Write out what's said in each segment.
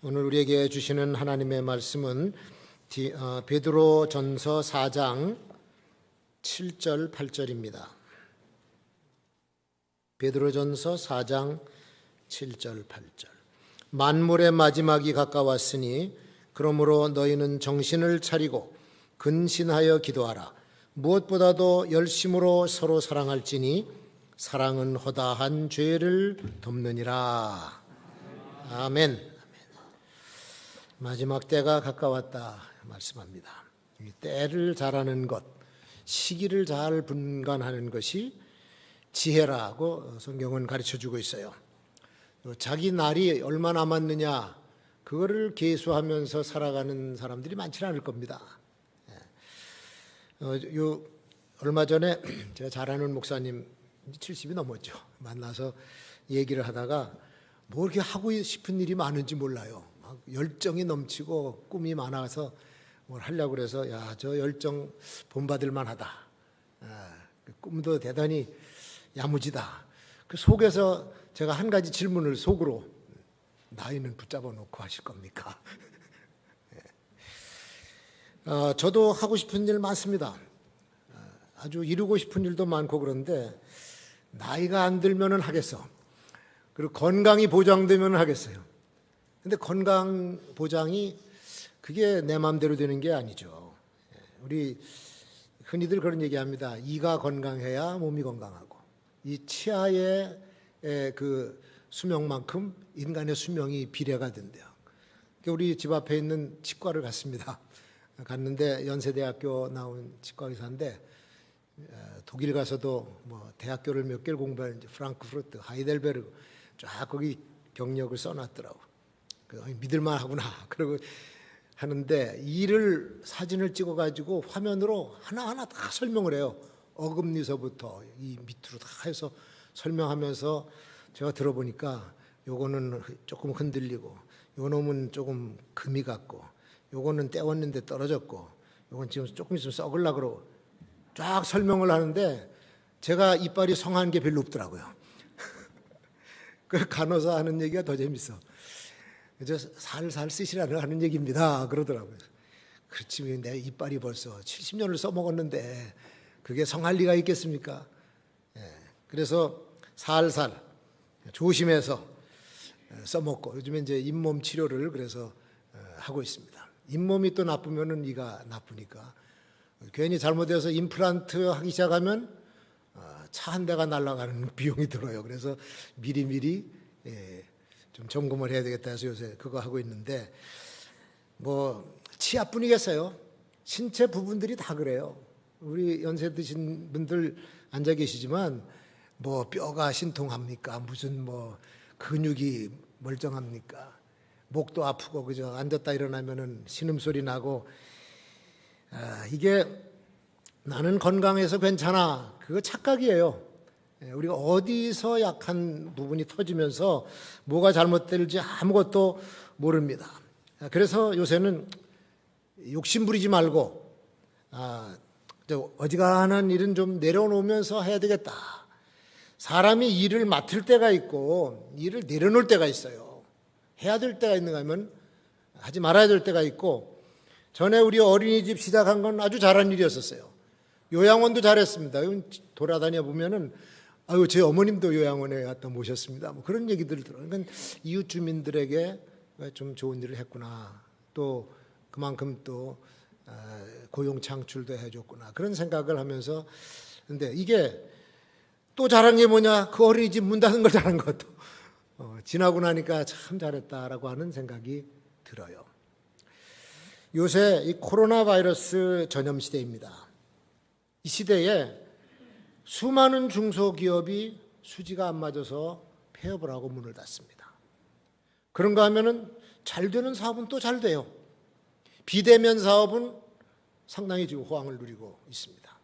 오늘 우리에게 주시는 하나님의 말씀은 베드로전서 4장 7절 8절입니다. 베드로전서 4장 7절 8절. 만물의 마지막이 가까웠으니 그러므로 너희는 정신을 차리고 근신하여 기도하라. 무엇보다도 열심으로 서로 사랑할지니 사랑은 허다한 죄를 덮느니라. 아멘. 마지막 때가 가까웠다 말씀합니다. 때를 잘 아는 것, 시기를 잘 분간하는 것이 지혜라고 성경은 가르쳐주고 있어요. 자기 날이 얼마 남았느냐 그거를 계수하면서 살아가는 사람들이 많지는 않을 겁니다. 얼마 전에 제가 잘 아는 목사님 70이 넘었죠. 만나서 얘기를 하다가 뭐 이렇게 하고 싶은 일이 많은지 몰라요. 막 열정이 넘치고 꿈이 많아서 뭘 하려고 그래서 야, 저 열정 본받을 만하다. 꿈도 대단히 야무지다. 그 속에서 제가 한 가지 질문을 속으로 나이는 붙잡아 놓고 하실 겁니까? 저도 하고 싶은 일 많습니다. 아주 이루고 싶은 일도 많고 그런데 나이가 안 들면은 하겠어. 그리고 건강이 보장되면 하겠어요. 근데 건강 보장이 그게 내 마음대로 되는 게 아니죠. 우리 흔히들 그런 얘기합니다. 이가 건강해야 몸이 건강하고 이 치아의 그 수명만큼 인간의 수명이 비례가 된대요. 우리 집 앞에 있는 치과를 갔습니다. 갔는데 연세대학교 나온 치과 의사인데 독일 가서도 뭐 대학교를 몇 개를 공부한 프랑크푸르트, 하이델베르그 쫙 거기 경력을 써놨더라고. 믿을만 하구나. 그러고 하는데 이를 사진을 찍어가지고 화면으로 하나하나 다 설명을 해요. 어금니서부터 이 밑으로 다 해서 설명하면서 제가 들어보니까 요거는 조금 흔들리고 요 놈은 조금 금이 갔고 요거는 떼었는데 떨어졌고 요건 지금 조금 있으면 썩으려고 그러고 쫙 설명을 하는데 제가 이빨이 성한 게 별로 없더라고요. 그 간호사 하는 얘기가 더 재밌어. 그래서 살살 쓰시라는 하는 얘기입니다. 그러더라고요. 그렇지 내 이빨이 벌써 70년을 써먹었는데 그게 성할 리가 있겠습니까? 그래서 살살 조심해서 써먹고 요즘에 이제 잇몸 치료를 그래서 하고 있습니다. 잇몸이 또 나쁘면은 이가 나쁘니까 괜히 잘못해서 임플란트 하기 시작하면 차 한 대가 날아가는 비용이 들어요. 그래서 미리미리 좀 점검을 해야 되겠다 해서 요새 그거 하고 있는데 뭐 치아뿐이겠어요. 신체 부분들이 다 그래요. 우리 연세 드신 분들 앉아 계시지만 뭐 뼈가 신통합니까? 무슨 뭐 근육이 멀쩡합니까? 목도 아프고 그죠? 앉았다 일어나면은 신음소리 나고 이게 나는 건강해서 괜찮아. 그거 착각이에요. 우리가 어디서 약한 부분이 터지면서 뭐가 잘못될지 아무것도 모릅니다. 그래서 요새는 욕심 부리지 말고 어지간한 일은 좀 내려놓으면서 해야 되겠다. 사람이 일을 맡을 때가 있고 일을 내려놓을 때가 있어요. 해야 될 때가 있는가 하면 하지 말아야 될 때가 있고 전에 우리 어린이집 시작한 건 아주 잘한 일이었었어요. 요양원도 잘했습니다. 돌아다녀 보면은 아유 제 어머님도 요양원에 갖다 모셨습니다. 뭐 그런 얘기들을 들어요. 그러니까 이웃 주민들에게 좀 좋은 일을 했구나. 또 그만큼 또 고용 창출도 해줬구나. 그런 생각을 하면서 근데 이게 또 잘한 게 뭐냐? 그 어린이집 문 닫은 걸 잘한 것도 지나고 나니까 참 잘했다라고 하는 생각이 들어요. 요새 이 코로나 바이러스 전염 시대입니다. 이 시대에 수많은 중소기업이 수지가 안 맞아서 폐업을 하고 문을 닫습니다. 그런가 하면은 잘 되는 사업은 또 잘 돼요. 비대면 사업은 상당히 지금 호황을 누리고 있습니다.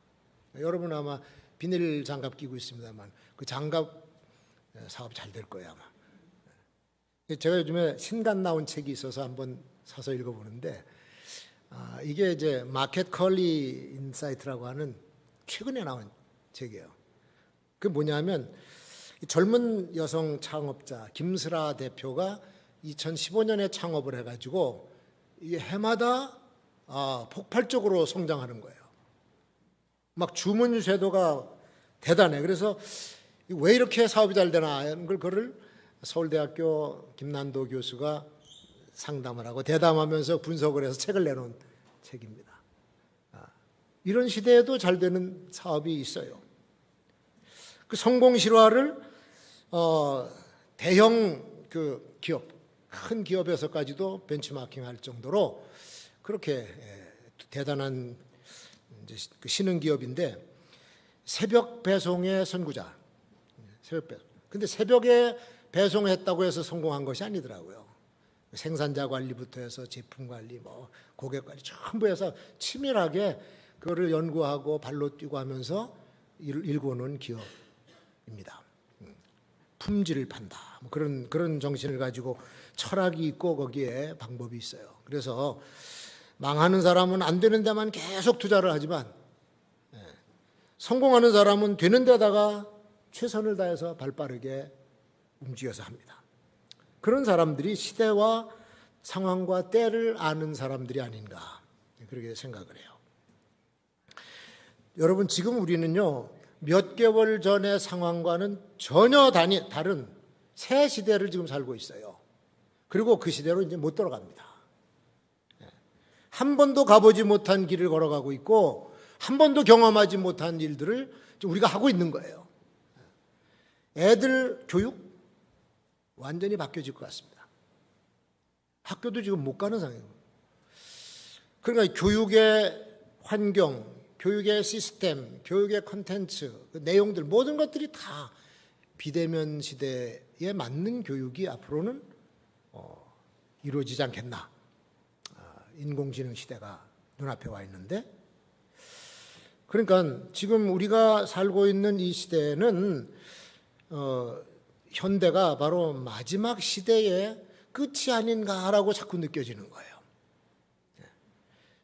여러분 아마 비닐 장갑 끼고 있습니다만 그 장갑 사업 잘 될 거예요 아마. 제가 요즘에 신간 나온 책이 있어서 한번 사서 읽어보는데 이게 이제 마켓 컬리 인사이트라고 하는 최근에 나온 책이에요. 그게 뭐냐면 젊은 여성 창업자 김슬아 대표가 2015년에 창업을 해가지고 이게 해마다 폭발적으로 성장하는 거예요. 막 주문 유세도가 대단해. 그래서 왜 이렇게 사업이 잘 되나 하는 걸 그걸 서울대학교 김난도 교수가 상담을 하고 대담하면서 분석을 해서 책을 내놓은 책입니다. 이런 시대에도 잘 되는 사업이 있어요. 그 성공 실화를 대형 그 기업, 큰 기업에서까지도 벤치마킹할 정도로 그렇게 대단한 이제 그 신흥 기업인데, 새벽 배송의 선구자, 새벽 배송. 근데 새벽에 배송했다고 해서 성공한 것이 아니더라고요. 생산자 관리부터 해서 제품 관리, 뭐 고객 관리 전부 해서 치밀하게 그거를 연구하고 발로 뛰고 하면서 일궈놓은 기업입니다. 품질을 판다. 뭐 그런 정신을 가지고 철학이 있고 거기에 방법이 있어요. 그래서 망하는 사람은 안 되는 데만 계속 투자를 하지만 성공하는 사람은 되는 데다가 최선을 다해서 발빠르게 움직여서 합니다. 그런 사람들이 시대와 상황과 때를 아는 사람들이 아닌가, 그렇게 생각을 해요. 여러분, 지금 우리는요, 몇 개월 전의 상황과는 전혀 다른 새 시대를 지금 살고 있어요. 그리고 그 시대로 이제 못 돌아갑니다. 한 번도 가보지 못한 길을 걸어가고 있고, 한 번도 경험하지 못한 일들을 우리가 하고 있는 거예요. 애들 교육 완전히 바뀌어질 것 같습니다. 학교도 지금 못 가는 상황이에요. 그러니까 교육의 환경, 교육의 시스템, 교육의 콘텐츠, 그 내용들, 모든 것들이 다 비대면 시대에 맞는 교육이 앞으로는 이루어지지 않겠나. 인공지능 시대가 눈앞에 와 있는데, 그러니까 지금 우리가 살고 있는 이 시대는 현대가 바로 마지막 시대의 끝이 아닌가라고 자꾸 느껴지는 거예요.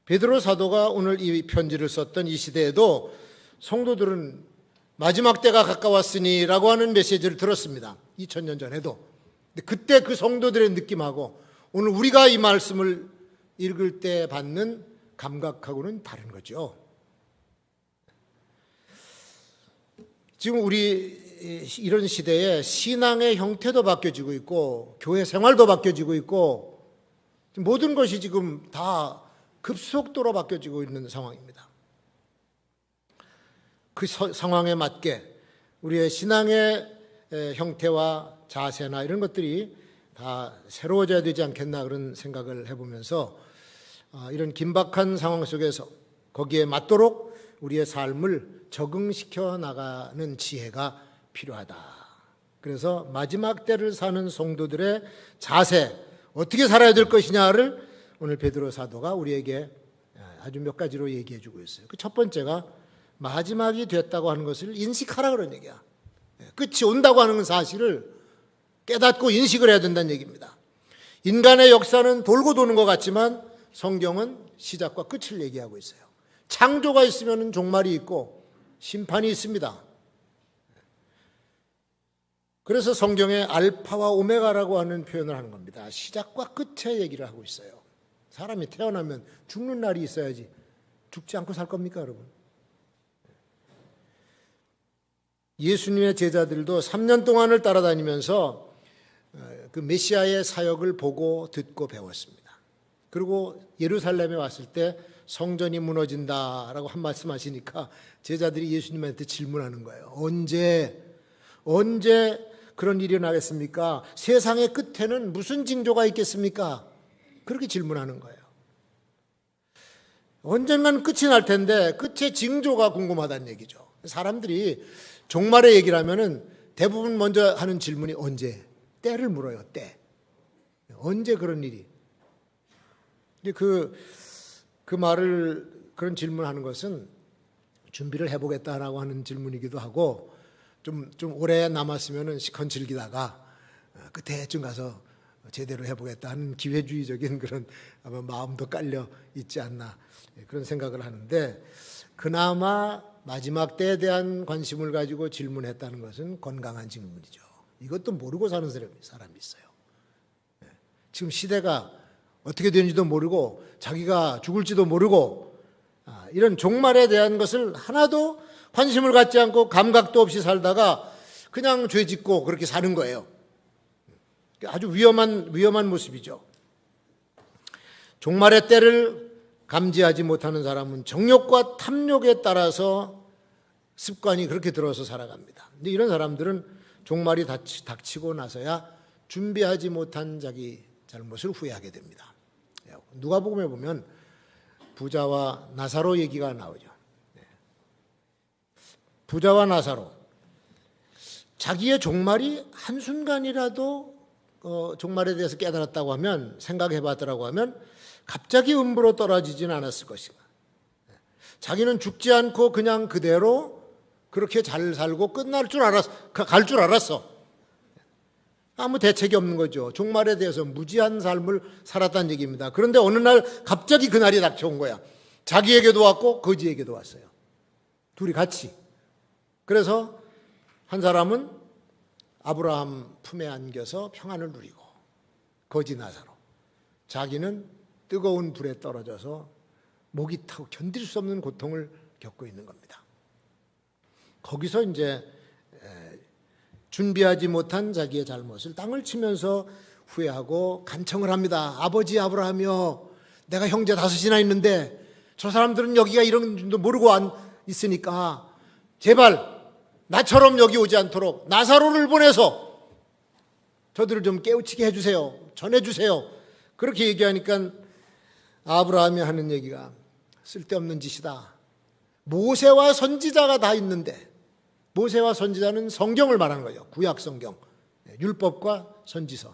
베드로 사도가 오늘 이 편지를 썼던 이 시대에도 성도들은 마지막 때가 가까웠으니라고 하는 메시지를 들었습니다. 2000년 전에도. 근데 그때 그 성도들의 느낌하고 오늘 우리가 이 말씀을 읽을 때 받는 감각하고는 다른 거죠. 지금 우리 이런 시대에 신앙의 형태도 바뀌어지고 있고 교회 생활도 바뀌어지고 있고 모든 것이 지금 다 급속도로 바뀌어지고 있는 상황입니다. 그 상황에 맞게 우리의 신앙의 형태와 자세나 이런 것들이 다 새로워져야 되지 않겠나, 그런 생각을 해보면서 이런 긴박한 상황 속에서 거기에 맞도록 우리의 삶을 적응시켜 나가는 지혜가 필요하다. 그래서 마지막 때를 사는 성도들의 자세, 어떻게 살아야 될 것이냐를 오늘 베드로 사도가 우리에게 아주 몇 가지로 얘기해 주고 있어요. 그 첫 번째가 마지막이 됐다고 하는 것을 인식하라, 그런 얘기야. 끝이 온다고 하는 사실을 깨닫고 인식을 해야 된다는 얘기입니다. 인간의 역사는 돌고 도는 것 같지만 성경은 시작과 끝을 얘기하고 있어요. 창조가 있으면 종말이 있고 심판이 있습니다. 그래서 성경에 알파와 오메가라고 하는 표현을 하는 겁니다. 시작과 끝의 얘기를 하고 있어요. 사람이 태어나면 죽는 날이 있어야지 죽지 않고 살 겁니까, 여러분? 예수님의 제자들도 3년 동안을 따라다니면서 그 메시아의 사역을 보고 듣고 배웠습니다. 그리고 예루살렘에 왔을 때 성전이 무너진다라고 한 말씀 하시니까 제자들이 예수님한테 질문하는 거예요. 언제 그런 일이 나겠습니까? 세상의 끝에는 무슨 징조가 있겠습니까? 그렇게 질문하는 거예요. 언젠가는 끝이 날 텐데 끝의 징조가 궁금하다는 얘기죠. 사람들이 종말의 얘기를 하면은 대부분 먼저 하는 질문이 언제? 때를 물어요. 때. 언제 그런 일이? 그 말을, 그런 질문하는 것은 준비를 해보겠다라고 하는 질문이기도 하고, 좀 오래 남았으면은 시컨 즐기다가 그때쯤 가서 제대로 해보겠다 하는 기회주의적인 그런 아마 마음도 깔려 있지 않나, 그런 생각을 하는데, 그나마 마지막 때에 대한 관심을 가지고 질문했다는 것은 건강한 질문이죠. 이것도 모르고 사는 사람이 있어요. 지금 시대가 어떻게 되는지도 모르고 자기가 죽을지도 모르고 이런 종말에 대한 것을 하나도 관심을 갖지 않고 감각도 없이 살다가 그냥 죄 짓고 그렇게 사는 거예요. 아주 위험한 모습이죠. 종말의 때를 감지하지 못하는 사람은 정욕과 탐욕에 따라서 습관이 그렇게 들어서 살아갑니다. 근데 이런 사람들은 종말이 닥치고 나서야 준비하지 못한 자기 잘못을 후회하게 됩니다. 누가복음에 보면 부자와 나사로 얘기가 나오죠. 부자와 나사로, 자기의 종말이 한순간이라도 종말에 대해서 깨달았다고 하면, 생각해 봤더라고 하면 갑자기 음부로 떨어지진 않았을 것인가. 자기는 죽지 않고 그냥 그대로 그렇게 잘 살고 갈 줄 알았어. 아무 대책이 없는 거죠. 종말에 대해서 무지한 삶을 살았다는 얘기입니다. 그런데 어느 날 갑자기 그날이 닥쳐온 거야. 자기에게도 왔고 거지에게도 왔어요. 둘이 같이. 그래서 한 사람은 아브라함 품에 안겨서 평안을 누리고, 거지 나사로, 자기는 뜨거운 불에 떨어져서 목이 타고 견딜 수 없는 고통을 겪고 있는 겁니다. 거기서 이제 준비하지 못한 자기의 잘못을 땅을 치면서 후회하고 간청을 합니다. 아버지 아브라함이여, 내가 형제 5이나 있는데 저 사람들은 여기가 이런 줄도 모르고 있으니까 제발 나처럼 여기 오지 않도록 나사로를 보내서 저들을 좀 깨우치게 해주세요. 전해주세요. 그렇게 얘기하니까 아브라함이 하는 얘기가 쓸데없는 짓이다. 모세와 선지자가 다 있는데, 모세와 선지자는 성경을 말하는 거예요. 구약 성경, 율법과 선지서.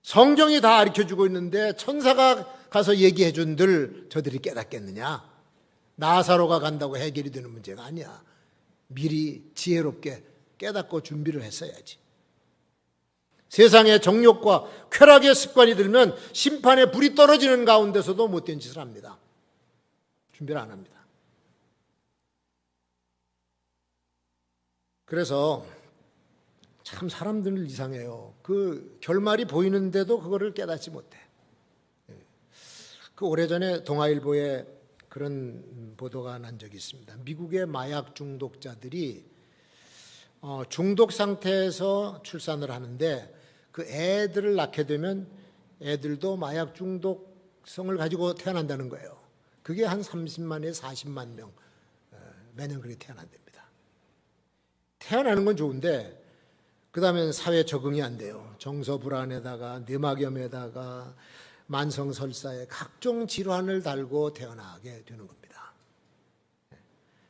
성경이 다 가르쳐주고 있는데 천사가 가서 얘기해 준들 저들이 깨닫겠느냐. 나사로가 간다고 해결이 되는 문제가 아니야. 미리 지혜롭게 깨닫고 준비를 했어야지. 세상의 정욕과 쾌락의 습관이 들면 심판의 불이 떨어지는 가운데서도 못된 짓을 합니다. 준비를 안 합니다. 그래서 참 사람들은 이상해요. 그 결말이 보이는데도 그거를 깨닫지 못해. 그 오래전에 동아일보에 그런 보도가 난 적이 있습니다. 미국의 마약 중독자들이 중독 상태에서 출산을 하는데 그 애들을 낳게 되면 애들도 마약 중독성을 가지고 태어난다는 거예요. 그게 한 30만에서 40만 명 매년 그렇게 태어난답니다. 태어나는 건 좋은데 그 다음엔 사회 적응이 안 돼요. 정서 불안에다가 뇌막염에다가 만성 설사에 각종 질환을 달고 태어나게 되는 겁니다.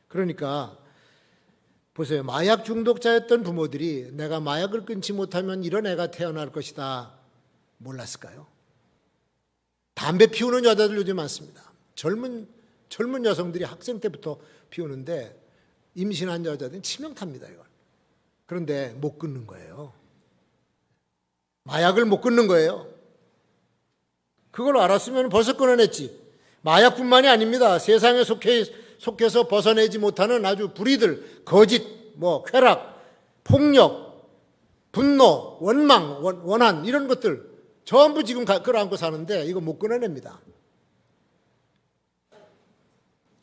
그러니까 보세요. 마약 중독자였던 부모들이 내가 마약을 끊지 못하면 이런 애가 태어날 것이다 몰랐을까요? 담배 피우는 여자들 요즘 많습니다. 젊은 여성들이 학생 때부터 피우는데 임신한 여자들은 치명타입니다. 이건. 그런데 못 끊는 거예요. 마약을 못 끊는 거예요. 그걸 알았으면 벌써 끊어냈지. 마약뿐만이 아닙니다. 세상에 속해서 벗어내지 못하는 아주 불의들, 거짓, 쾌락, 폭력, 분노, 원망, 원한 이런 것들 전부 지금 끌어안고 사는데 이거 못 끊어냅니다.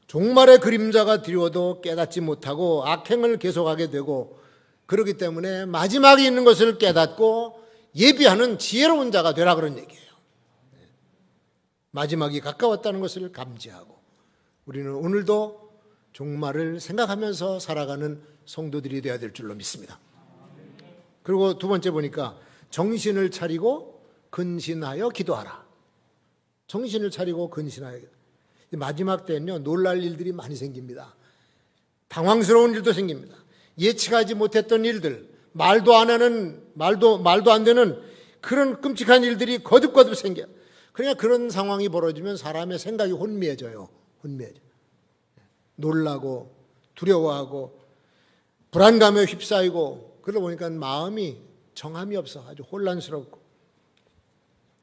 종말의 그림자가 드리워도 깨닫지 못하고 악행을 계속하게 되고, 그렇기 때문에 마지막에 있는 것을 깨닫고 예비하는 지혜로운 자가 되라 그런 얘기예요. 마지막이 가까웠다는 것을 감지하고 우리는 오늘도 종말을 생각하면서 살아가는 성도들이 되어야 될 줄로 믿습니다. 그리고 두 번째 보니까 정신을 차리고 근신하여 기도하라. 정신을 차리고 근신하여 기도하라. 마지막 때는요, 놀랄 일들이 많이 생깁니다. 당황스러운 일도 생깁니다. 예측하지 못했던 일들, 말도 안 되는 그런 끔찍한 일들이 거듭거듭 생겨요. 그러니까 그런 상황이 벌어지면 사람의 생각이 혼미해져요. 놀라고 두려워하고 불안감에 휩싸이고, 그러다 보니까 마음이 정함이 없어 아주 혼란스럽고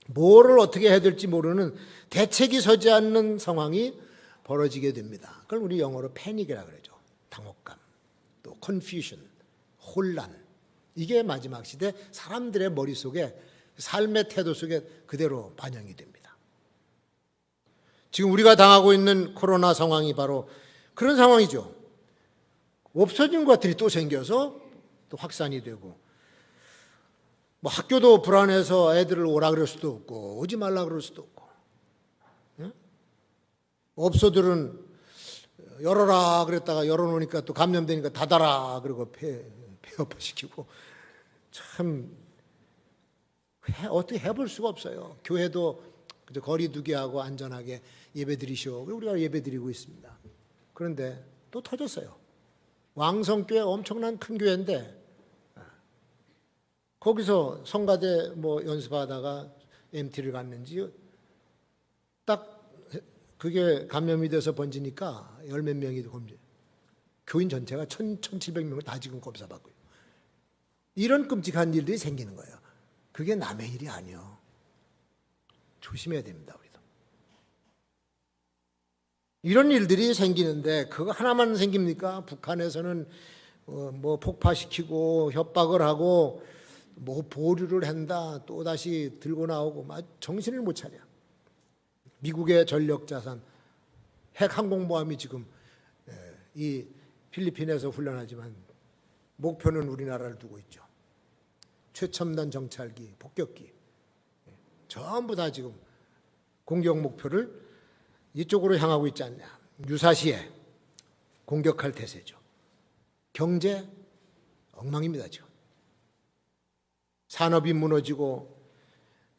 뭐를 어떻게 해야 될지 모르는 대책이 서지 않는 상황이 벌어지게 됩니다. 그걸 우리 영어로 패닉이라고 그러죠. 당혹감, 또 confusion, 혼란. 이게 마지막 시대 사람들의 머릿속에 삶의 태도 속에 그대로 반영이 됩니다. 지금 우리가 당하고 있는 코로나 상황이 바로 그런 상황이죠. 없어진 것들이 또 생겨서 또 확산이 되고, 뭐 학교도 불안해서 애들을 오라 그럴 수도 없고 오지 말라 그럴 수도 없고, 예? 업소들은 열어라 그랬다가 열어놓으니까 또 감염되니까 닫아라 그러고 폐업시키고, 참 어떻게 해볼 수가 없어요. 교회도 거리두기 하고 안전하게 예배 드리시오. 우리가 예배 드리고 있습니다. 그런데 또 터졌어요. 왕성교회 엄청난 큰 교회인데 거기서 성가대 뭐 연습하다가 MT를 갔는지 딱 그게 감염이 돼서 번지니까 열 몇 명이 검진. 교인 전체가 1,700명을 다 지금 검사받고요. 이런 끔찍한 일들이 생기는 거예요. 그게 남의 일이 아니요. 조심해야 됩니다, 우리도. 이런 일들이 생기는데 그거 하나만 생깁니까? 북한에서는 뭐 폭파시키고 협박을 하고 뭐 보류를 한다, 또 다시 들고 나오고 막 정신을 못 차려. 미국의 전력 자산 핵 항공모함이 지금 이 필리핀에서 훈련하지만 목표는 우리나라를 두고 있죠. 최첨단 정찰기, 폭격기 전부 다 지금 공격 목표를 이쪽으로 향하고 있지 않냐. 유사시에 공격할 태세죠. 경제 엉망입니다, 지금. 산업이 무너지고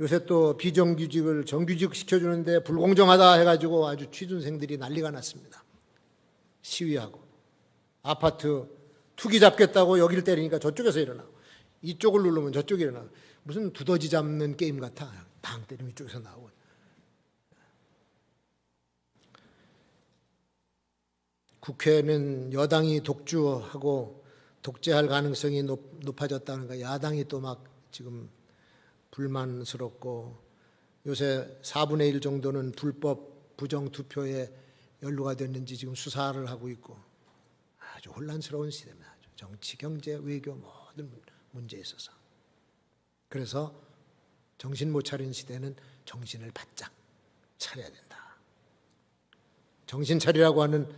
요새 또 비정규직을 정규직 시켜주는데 불공정하다 해가지고 아주 취준생들이 난리가 났습니다. 시위하고 아파트 투기 잡겠다고 여기를 때리니까 저쪽에서 일어나고 이쪽을 누르면 저쪽이 일어나고 무슨 두더지 잡는 게임 같아. 당 때리면 이쪽에서 나오고. 국회는 여당이 독주하고 독재할 가능성이 높아졌다는 거, 야당이 또 막 지금 불만스럽고 요새 4분의 1 정도는 불법 부정투표에 연루가 됐는지 지금 수사를 하고 있고 아주 혼란스러운 시대입니다. 정치, 경제, 외교 모든 문제에 있어서. 그래서 정신 못 차린 시대는 정신을 바짝 차려야 된다. 정신 차리라고 하는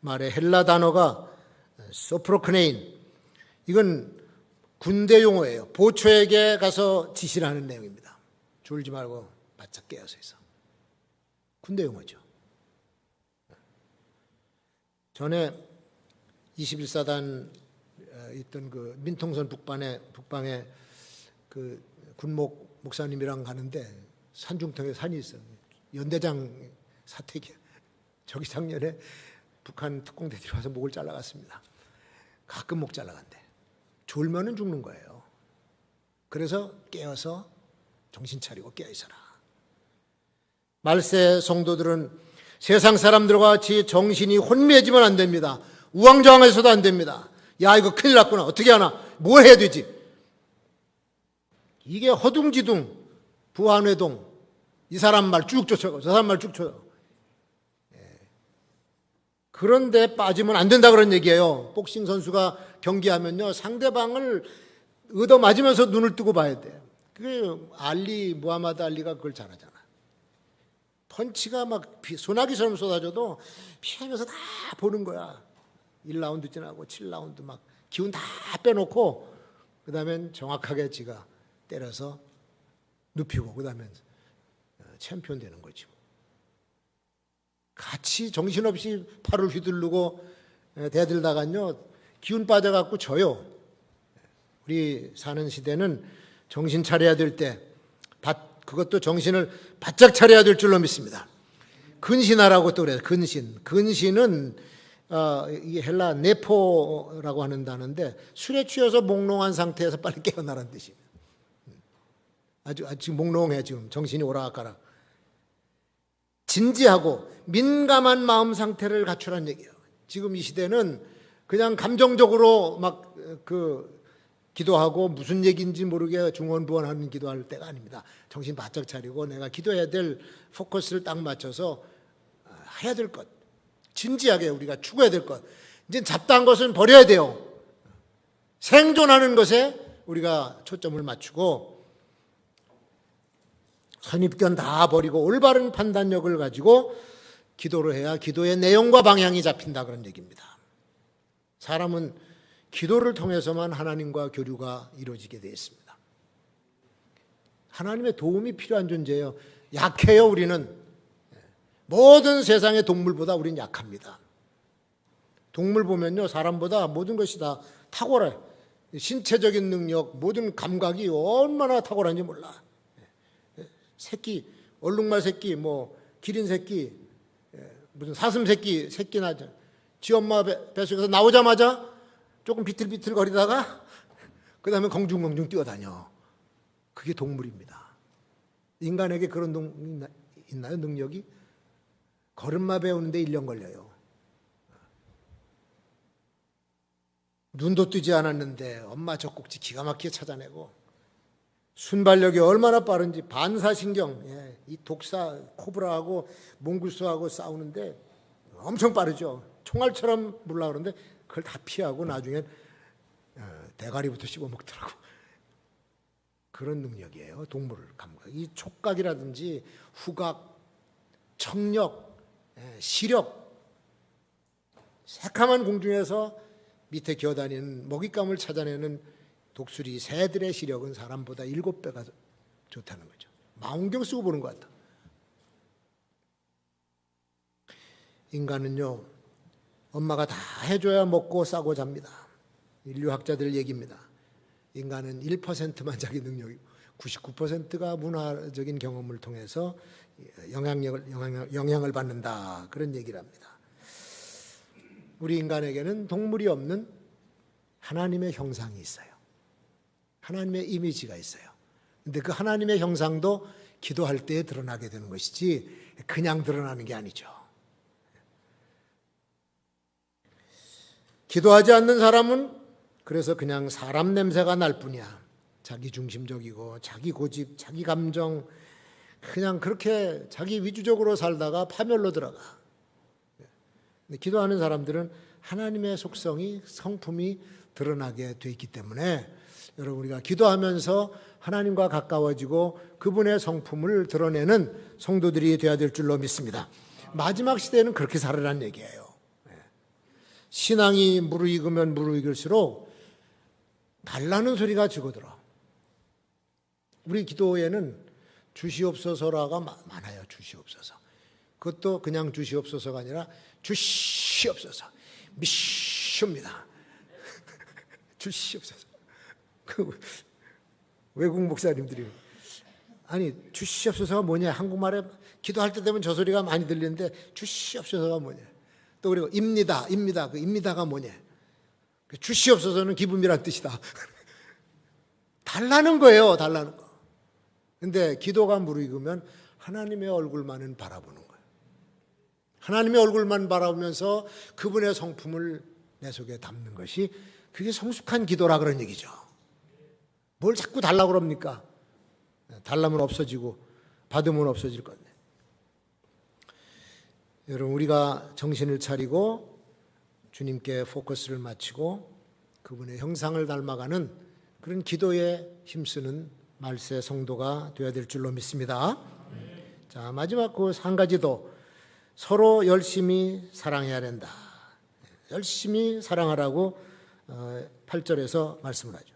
말의 헬라 단어가 소프로크네인, 이건 군대 용어예요. 보초에게 가서 지시를 하는 내용입니다. 졸지 말고 바짝 깨어서 있어. 군대 용어죠. 전에 21사단 있던 그 민통선 북방에 그 군목 목사님이랑 가는데 산중턱에 산이 있어요. 연대장 사택이에요. 저기 작년에 북한 특공대들이 와서 목을 잘라갔습니다. 가끔 목 잘라간대. 졸면은 죽는 거예요. 그래서 깨어서 정신 차리고 깨어있어라. 말세 성도들은 세상 사람들과 같이 정신이 혼미해지면 안 됩니다. 우왕좌왕해서도 안 됩니다. 야, 이거 큰일 났구나. 어떻게 하나? 뭘 해야 되지? 이게 허둥지둥 부안회동, 이 사람 말 쭉 쫓아가고 저 사람 말 쭉 쫓아가고, 그런데 빠지면 안 된다 그런 얘기예요. 복싱 선수가 경기하면요, 상대방을 얻어 맞으면서 눈을 뜨고 봐야 돼. 그게 무하마드 알리가 그걸 잘하잖아. 펀치가 막 소나기처럼 쏟아져도 피하면서 다 보는 거야. 1라운드 지나고 7라운드 막 기운 다 빼놓고 그 다음엔 정확하게 지가 때려서 눕히고 그 다음엔 챔피언 되는 거지. 같이 정신없이 팔을 휘두르고 대들다간요 기운 빠져갖고 져요. 우리 사는 시대는 정신 차려야 될 때 그것도 정신을 바짝 차려야 될 줄로 믿습니다. 근신하라고 또 그래요. 근신은 이게 헬라 네포라고 하는 단어인데 술에 취해서 몽롱한 상태에서 빨리 깨어나라는 뜻입니다. 아주 지금 몽롱해. 지금 정신이 오락가락. 진지하고 민감한 마음 상태를 갖추라는 얘기예요. 지금 이 시대는 그냥 감정적으로 막 기도하고 무슨 얘기인지 모르게 중언부언하는 기도할 때가 아닙니다. 정신 바짝 차리고 내가 기도해야 될 포커스를 딱 맞춰서 해야 될 것, 진지하게 우리가 추구해야 될 것, 이제 잡다한 것은 버려야 돼요. 생존하는 것에 우리가 초점을 맞추고 선입견 다 버리고 올바른 판단력을 가지고 기도를 해야 기도의 내용과 방향이 잡힌다 그런 얘기입니다. 사람은 기도를 통해서만 하나님과 교류가 이루어지게 되어 있습니다. 하나님의 도움이 필요한 존재예요. 약해요, 우리는. 모든 세상의 동물보다 우리는 약합니다. 동물 보면요, 사람보다 모든 것이 다 탁월해. 신체적인 능력, 모든 감각이 얼마나 탁월한지 몰라. 새끼, 얼룩말 새끼, 뭐 기린 새끼, 무슨 사슴 새끼 나죠. 지 엄마 뱃속에서 나오자마자 조금 비틀비틀 거리다가 그 다음에 공중공중 뛰어다녀. 그게 동물입니다. 인간에게 그런 있나요? 능력이? 걸음마 배우는데 1년 걸려요. 눈도 뜨지 않았는데 엄마 젖꼭지 기가 막히게 찾아내고, 순발력이 얼마나 빠른지, 반사신경, 이 독사 코브라하고 몽구스하고 싸우는데 엄청 빠르죠. 총알처럼 물라 그러는데 그걸 다 피하고 나중엔 대가리부터 씹어먹더라고. 그런 능력이에요. 동물 감각. 이 촉각이라든지 후각, 청력, 시력, 새카만 공중에서 밑에 기어다니는 먹잇감을 찾아내는 독수리, 새들의 시력은 사람보다 7배가 좋다는 거죠. 망원경 쓰고 보는 것 같아. 인간은요, 엄마가 다 해줘야 먹고 싸고 잡니다. 인류학자들 얘기입니다. 인간은 1%만 자기 능력이고 99%가 문화적인 경험을 통해서 영향을 받는다. 그런 얘기를 합니다. 우리 인간에게는 동물이 없는 하나님의 형상이 있어요. 하나님의 이미지가 있어요. 근데 그 하나님의 형상도 기도할 때에 드러나게 되는 것이지 그냥 드러나는 게 아니죠. 기도하지 않는 사람은 그래서 그냥 사람 냄새가 날 뿐이야. 자기 중심적이고 자기 고집, 자기 감정, 그냥 그렇게 자기 위주적으로 살다가 파멸로 들어가. 근데 기도하는 사람들은 하나님의 속성이, 성품이 드러나게 돼 있기 때문에 여러분, 우리가 기도하면서 하나님과 가까워지고 그분의 성품을 드러내는 성도들이 되어야 될 줄로 믿습니다. 마지막 시대에는 그렇게 살으라는 얘기예요. 신앙이 무르익으면 무르익을수록 달라는 소리가 죽어들어. 우리 기도에는 주시옵소서라가 많아요. 주시옵소서. 그것도 그냥 주시옵소서가 아니라 주시옵소서. 미슈입니다. 주시옵소서. 그 외국 목사님들이 아니 주시옵소서가 뭐냐, 한국말에 기도할 때 되면 저 소리가 많이 들리는데 주시옵소서가 뭐냐. 또 그리고 입니다. 그 입니다가 뭐냐. 주시옵소서는 기쁨이란 뜻이다. 달라는 거예요. 달라는 거. 근데 기도가 무르익으면 하나님의 얼굴만은 바라보는 거예요. 하나님의 얼굴만 바라보면서 그분의 성품을 내 속에 담는 것이, 그게 성숙한 기도라 그런 얘기죠. 뭘 자꾸 달라고 그럽니까? 달라면 없어지고 받으면 없어질 건데. 여러분, 우리가 정신을 차리고 주님께 포커스를 맞추고 그분의 형상을 닮아가는 그런 기도에 힘쓰는 말세 성도가 되어야 될 줄로 믿습니다. 자, 마지막 그 한 가지 더, 서로 열심히 사랑해야 된다. 열심히 사랑하라고 8절에서 말씀을 하죠.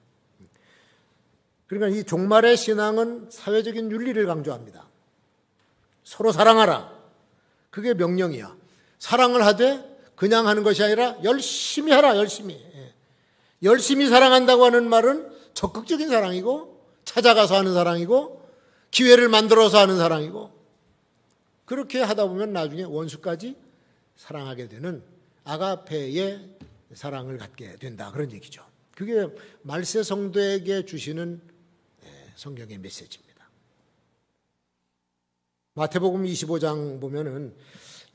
그러니까 이 종말의 신앙은 사회적인 윤리를 강조합니다. 서로 사랑하라. 그게 명령이야. 사랑을 하되 그냥 하는 것이 아니라 열심히 하라. 열심히. 열심히 사랑한다고 하는 말은 적극적인 사랑이고, 찾아가서 하는 사랑이고, 기회를 만들어서 하는 사랑이고, 그렇게 하다 보면 나중에 원수까지 사랑하게 되는 아가페의 사랑을 갖게 된다. 그런 얘기죠. 그게 말세 성도에게 주시는 성경의 메시지입니다. 마태복음 25장 보면은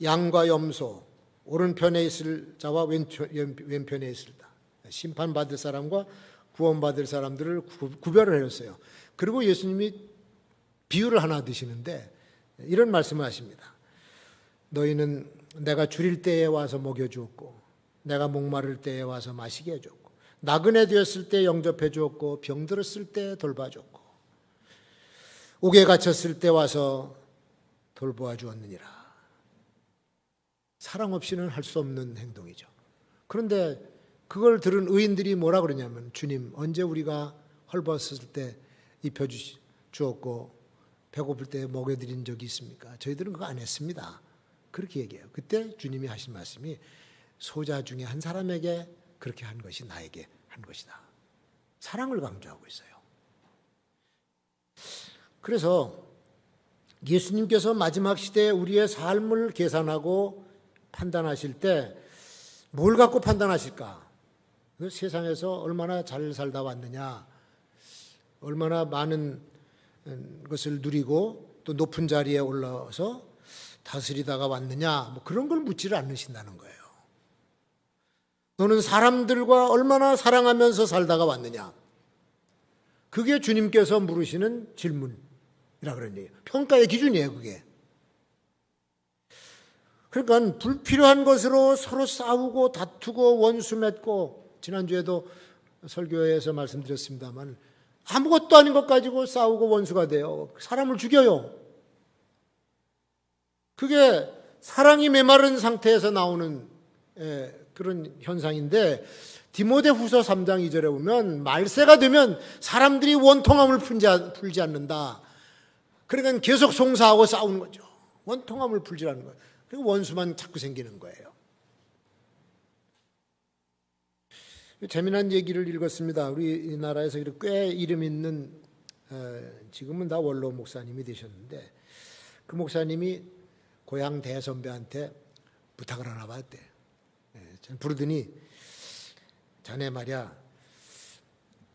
양과 염소, 오른편에 있을 자와 왼편에 있을 자, 심판받을 사람과 구원받을 사람들을 구별을 해줬어요. 그리고 예수님이 비유를 하나 드시는데 이런 말씀을 하십니다. 너희는 내가 줄일 때에 와서 먹여주었고, 내가 목마를 때에 와서 마시게 해줬고, 나그네 되었을 때 영접해 주었고, 병들었을 때 돌봐줬고, 옥에 갇혔을 때 와서 돌보아 주었느니라. 사랑 없이는 할 수 없는 행동이죠. 그런데 그걸 들은 의인들이 뭐라 그러냐면, 주님, 언제 우리가 헐벗었을 때 입혀주었고 배고플 때 먹여드린 적이 있습니까? 저희들은 그거 안 했습니다. 그렇게 얘기해요. 그때 주님이 하신 말씀이, 소자 중에 한 사람에게 그렇게 한 것이 나에게 한 것이다. 사랑을 강조하고 있어요. 그래서 예수님께서 마지막 시대에 우리의 삶을 계산하고 판단하실 때 뭘 갖고 판단하실까? 세상에서 얼마나 잘 살다 왔느냐, 얼마나 많은 것을 누리고 또 높은 자리에 올라서 다스리다가 왔느냐, 뭐 그런 걸 묻지를 않으신다는 거예요. 너는 사람들과 얼마나 사랑하면서 살다가 왔느냐, 그게 주님께서 물으시는 질문이라 그런 얘기예요. 평가의 기준이에요, 그게. 그러니까 불필요한 것으로 서로 싸우고 다투고 원수 맺고, 지난주에도 설교에서 말씀드렸습니다만, 아무것도 아닌 것 가지고 싸우고 원수가 돼요. 사람을 죽여요. 그게 사랑이 메마른 상태에서 나오는 그런 현상인데, 디모데후서 3장 2절에 보면 말세가 되면 사람들이 원통함을 풀지 않는다. 그러니까 계속 송사하고 싸우는 거죠. 원통함을 풀지 않는 거예요. 그리고 원수만 자꾸 생기는 거예요. 재미난 얘기를 읽었습니다. 우리나라에서 꽤 이름 있는, 지금은 다 원로 목사님이 되셨는데, 그 목사님이 고향 대선배한테 부탁을 하나 받았대요. 부르더니, 자네 말이야,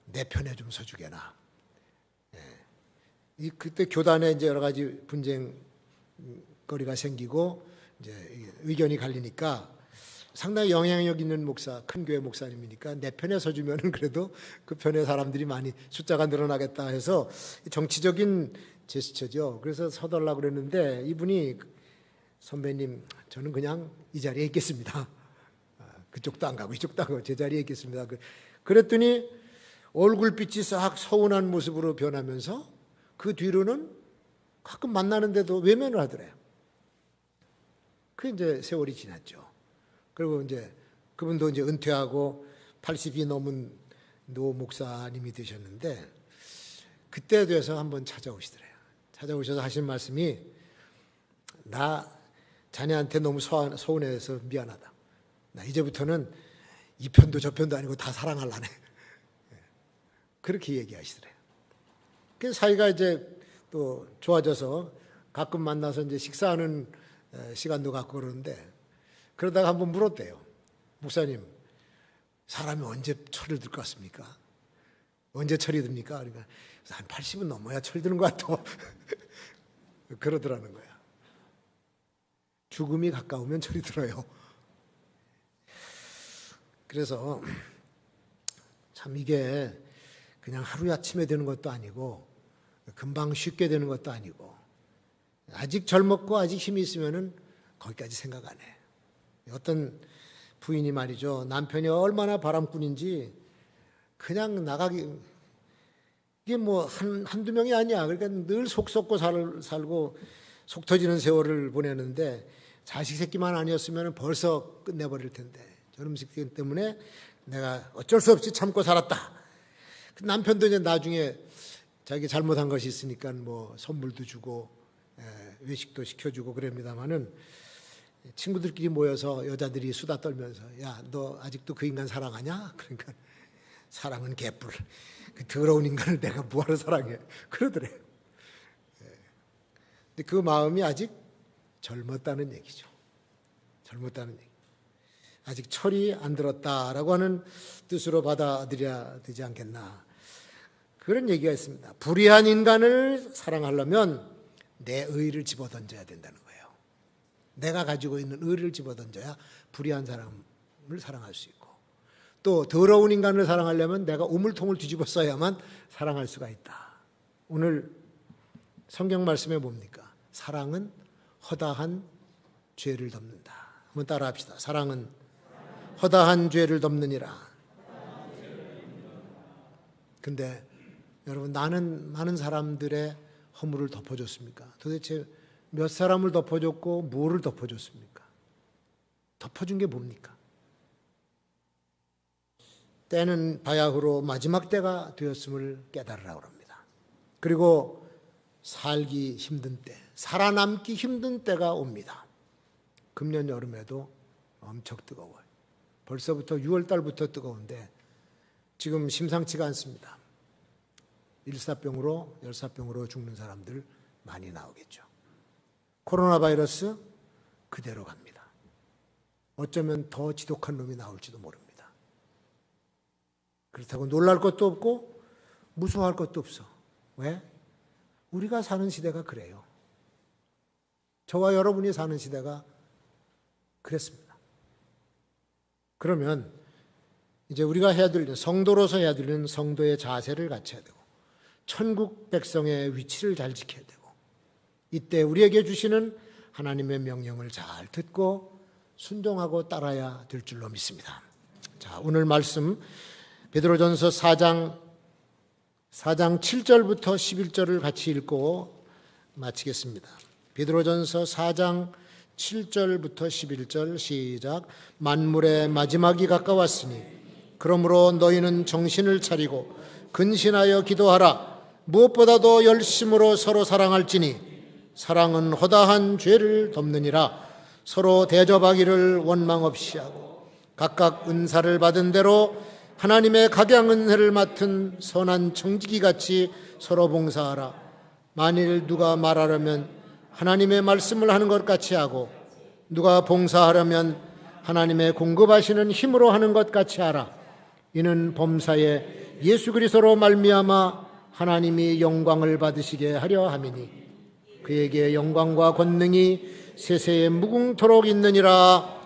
내 편에 좀 서주게나. 그때 교단에 이제 여러 가지 분쟁거리가 생기고 이제 의견이 갈리니까, 상당히 영향력 있는 목사, 큰 교회 목사님이니까 내 편에 서주면은 그래도 그 편에 사람들이 많이 숫자가 늘어나겠다 해서 정치적인 제스처죠. 그래서 서달라고 그랬는데, 이분이, 선배님, 저는 그냥 이 자리에 있겠습니다. 그쪽도 안 가고 이쪽도 안 가고 제 자리에 있겠습니다. 그랬더니 얼굴빛이 싹 서운한 모습으로 변하면서 그 뒤로는 가끔 만나는데도 외면을 하더래요. 그 이제 세월이 지났죠. 그리고 이제 그분도 이제 은퇴하고 80이 넘은 노 목사님이 되셨는데, 그때 돼서 한번 찾아오시더래요. 찾아오셔서 하신 말씀이, 나 자네한테 너무 서운해서 미안하다. 나 이제부터는 이 편도 저 편도 아니고 다 사랑하려네. 그렇게 얘기하시더래요. 그래서 사이가 이제 또 좋아져서 가끔 만나서 이제 식사하는 시간도 갖고 그러는데, 그러다가 한번 물었대요. 목사님, 사람이 언제 철이 들 것 같습니까? 언제 철이 듭니까? 그러니까 한 80은 넘어야 철이 드는 것 같아. 그러더라는 거야. 죽음이 가까우면 철이 들어요. 그래서 참 이게 그냥 하루아침에 되는 것도 아니고 금방 쉽게 되는 것도 아니고, 아직 젊었고 아직 힘이 있으면은 거기까지 생각 안 해. 어떤 부인이 말이죠, 남편이 얼마나 바람꾼인지 그냥 나가기, 이게 뭐 한두 명이 아니야. 그러니까 늘 속 썩고 살고 속 터지는 세월을 보내는데, 자식 새끼만 아니었으면 벌써 끝내버릴 텐데, 저놈 새끼 때문에 내가 어쩔 수 없이 참고 살았다. 그 남편도 이제 나중에 자기 잘못한 것이 있으니까 뭐 선물도 주고 외식도 시켜주고 그럽니다마는, 친구들끼리 모여서 여자들이 수다 떨면서, 야, 너 아직도 그 인간 사랑하냐? 그러니까, 사랑은 개뿔. 그 더러운 인간을 내가 뭐하러 사랑해? 그러더래. 근데 그 마음이 아직 젊었다는 얘기죠. 젊었다는 얘기. 아직 철이 안 들었다라고 하는 뜻으로 받아들여야 되지 않겠나. 그런 얘기가 있습니다. 불의한 인간을 사랑하려면 내 의를 집어던져야 된다는 거예요. 내가 가지고 있는 의를 집어던져야 불의한 사람을 사랑할 수 있고, 또 더러운 인간을 사랑하려면 내가 우물통을 뒤집어 써야만 사랑할 수가 있다. 오늘 성경 말씀에 뭡니까? 사랑은 허다한 죄를 덮는다. 한번 따라 합시다. 사랑은 허다한 죄를 덮느니라. 근데 여러분, 나는 많은 사람들의 허물을 덮어줬습니까? 도대체 몇 사람을 덮어줬고 뭐를 덮어줬습니까? 덮어준 게 뭡니까? 때는 바야흐로 마지막 때가 되었음을 깨달으라고 합니다. 그리고 살기 힘든 때, 살아남기 힘든 때가 옵니다. 금년 여름에도 엄청 뜨거워요. 벌써부터 6월 달부터 뜨거운데 지금 심상치가 않습니다. 일사병으로, 열사병으로 죽는 사람들 많이 나오겠죠. 코로나 바이러스 그대로 갑니다. 어쩌면 더 지독한 놈이 나올지도 모릅니다. 그렇다고 놀랄 것도 없고 무서워할 것도 없어. 왜? 우리가 사는 시대가 그래요. 저와 여러분이 사는 시대가 그랬습니다. 그러면 이제 우리가 해야 될, 성도로서 해야 되는 성도의 자세를 갖춰야 되고 천국 백성의 위치를 잘 지켜야 되고 이때 우리에게 주시는 하나님의 명령을 잘 듣고 순종하고 따라야 될 줄로 믿습니다. 자, 오늘 말씀 베드로전서 4장 7절부터 11절을 같이 읽고 마치겠습니다. 베드로전서 4장 7절부터 11절 시작. 만물의 마지막이 가까웠으니 그러므로 너희는 정신을 차리고 근신하여 기도하라. 무엇보다도 열심으로 서로 사랑할지니 사랑은 허다한 죄를 덮느니라. 서로 대접하기를 원망 없이 하고 각각 은사를 받은 대로 하나님의 각양 은혜를 맡은 선한 청지기같이 서로 봉사하라. 만일 누가 말하려면 하나님의 말씀을 하는 것 같이 하고 누가 봉사하려면 하나님의 공급하시는 힘으로 하는 것 같이 하라. 이는 범사에 예수 그리스도로 말미암아 하나님이 영광을 받으시게 하려 함이니 그에게 영광과 권능이 세세에 무궁토록 있느니라.